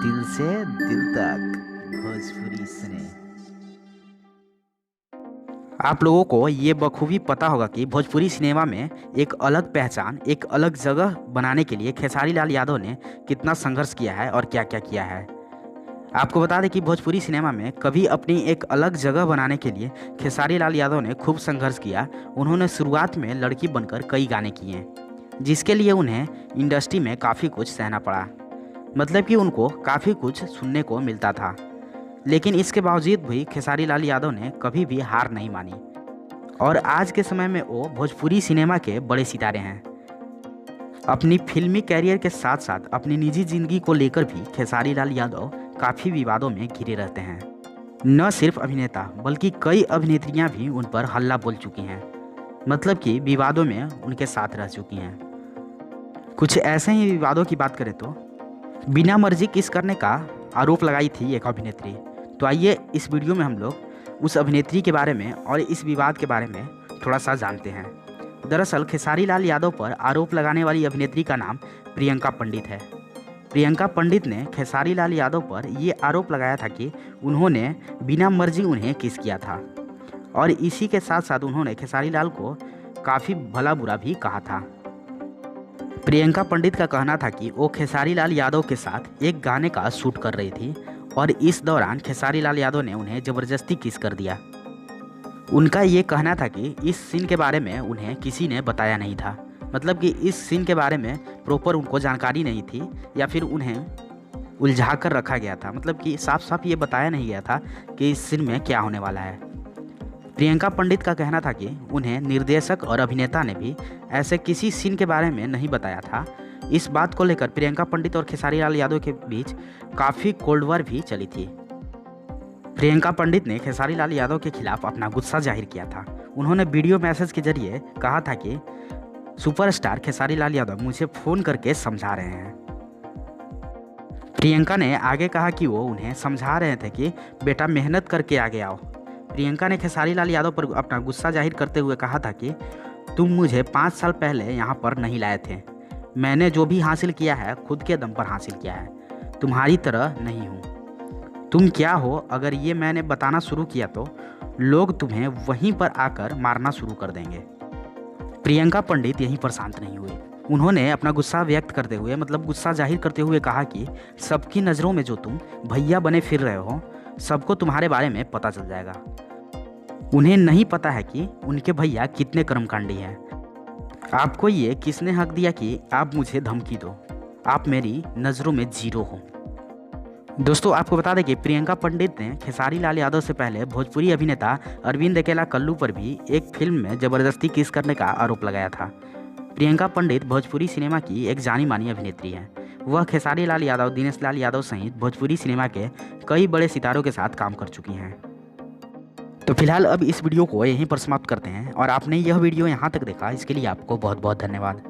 दिल से दिल तक भोजपुरी सुने। आप लोगों को ये बखूबी पता होगा कि भोजपुरी सिनेमा में एक अलग पहचान, एक अलग जगह बनाने के लिए खेसारी लाल यादव ने कितना संघर्ष किया है और क्या क्या किया है। आपको बता दें कि भोजपुरी सिनेमा में कभी अपनी एक अलग जगह बनाने के लिए खेसारी लाल यादव ने खूब संघर्ष किया। उन्होंने शुरुआत में लड़की बनकर कई गाने किए, जिसके लिए उन्हें इंडस्ट्री में काफ़ी कुछ सहना पड़ा। मतलब कि उनको काफ़ी कुछ सुनने को मिलता था, लेकिन इसके बावजूद भी खेसारी लाल यादव ने कभी भी हार नहीं मानी और आज के समय में वो भोजपुरी सिनेमा के बड़े सितारे हैं। अपनी फिल्मी कैरियर के साथ साथ अपनी निजी जिंदगी को लेकर भी खेसारी लाल यादव काफ़ी विवादों में घिरे रहते हैं। न सिर्फ अभिनेता बल्कि कई अभिनेत्रियां भी उन पर हल्ला बोल चुकी हैं, मतलब कि विवादों में उनके साथ रह चुकी हैं। कुछ ऐसे ही विवादों की बात करें तो बिना मर्जी किस करने का आरोप लगाई थी एक अभिनेत्री। तो आइए इस वीडियो में हम लोग उस अभिनेत्री के बारे में और इस विवाद के बारे में थोड़ा सा जानते हैं। दरअसल खेसारी लाल यादव पर आरोप लगाने वाली अभिनेत्री का नाम प्रियंका पंडित है। प्रियंका पंडित ने खेसारी लाल यादव पर ये आरोप लगाया था कि उन्होंने बिना मर्जी उन्हें किस किया था और इसी के साथ साथ उन्होंने खेसारी लाल को काफ़ी भला बुरा भी कहा था। प्रियंका पंडित का कहना था कि वो खेसारी लाल यादव के साथ एक गाने का शूट कर रही थी और इस दौरान खेसारी लाल यादव ने उन्हें ज़बरदस्ती किस कर दिया। उनका ये कहना था कि इस सीन के बारे में उन्हें किसी ने बताया नहीं था, मतलब कि इस सीन के बारे में प्रॉपर उनको जानकारी नहीं थी या फिर उन्हें उलझा कर रखा गया था, मतलब कि साफ साफ ये बताया नहीं गया था कि इस सीन में क्या होने वाला है। प्रियंका पंडित का कहना था कि उन्हें निर्देशक और अभिनेता ने भी ऐसे किसी सीन के बारे में नहीं बताया था। इस बात को लेकर प्रियंका पंडित और खेसारी लाल यादव के बीच काफ़ी कोल्ड वॉर भी चली थी। प्रियंका पंडित ने खेसारी लाल यादव के खिलाफ अपना गुस्सा जाहिर किया था। उन्होंने वीडियो मैसेज के जरिए कहा था कि सुपरस्टार खेसारी लाल यादव मुझे फ़ोन करके समझा रहे हैं। प्रियंका ने आगे कहा कि वो उन्हें समझा रहे थे कि बेटा मेहनत करके आगे आओ। प्रियंका ने खेसारी लाल यादव पर अपना गुस्सा जाहिर करते हुए कहा था कि तुम मुझे 5 साल पहले यहाँ पर नहीं लाए थे। मैंने जो भी हासिल किया है खुद के दम पर हासिल किया है, तुम्हारी तरह नहीं हूँ। तुम क्या हो अगर ये मैंने बताना शुरू किया तो लोग तुम्हें वहीं पर आकर मारना शुरू कर देंगे। प्रियंका पंडित यहीं पर शांत नहीं हुई। उन्होंने अपना गुस्सा व्यक्त करते हुए, मतलब गुस्सा जाहिर करते हुए कहा कि सबकी नज़रों में जो तुम भैया बने फिर रहे हो, सबको तुम्हारे बारे में पता चल जाएगा। उन्हें नहीं पता है कि उनके भैया कितने कर्मकांडी हैं। आपको ये किसने हक दिया कि आप मुझे धमकी दो? आप मेरी नज़रों में जीरो हो। दोस्तों आपको बता दें कि प्रियंका पंडित ने खेसारी लाल यादव से पहले भोजपुरी अभिनेता अरविंद अकेला कल्लू पर भी एक फिल्म में ज़बरदस्ती किस करने का आरोप लगाया था। प्रियंका पंडित भोजपुरी सिनेमा की एक जानी मानी अभिनेत्री हैं। वह खेसारी लाल यादव, दिनेश लाल यादव सहित भोजपुरी सिनेमा के कई बड़े सितारों के साथ काम कर चुकी हैं। तो फिलहाल अब इस वीडियो को यहीं पर समाप्त करते हैं और आपने यह वीडियो यहाँ तक देखा, इसके लिए आपको बहुत बहुत धन्यवाद।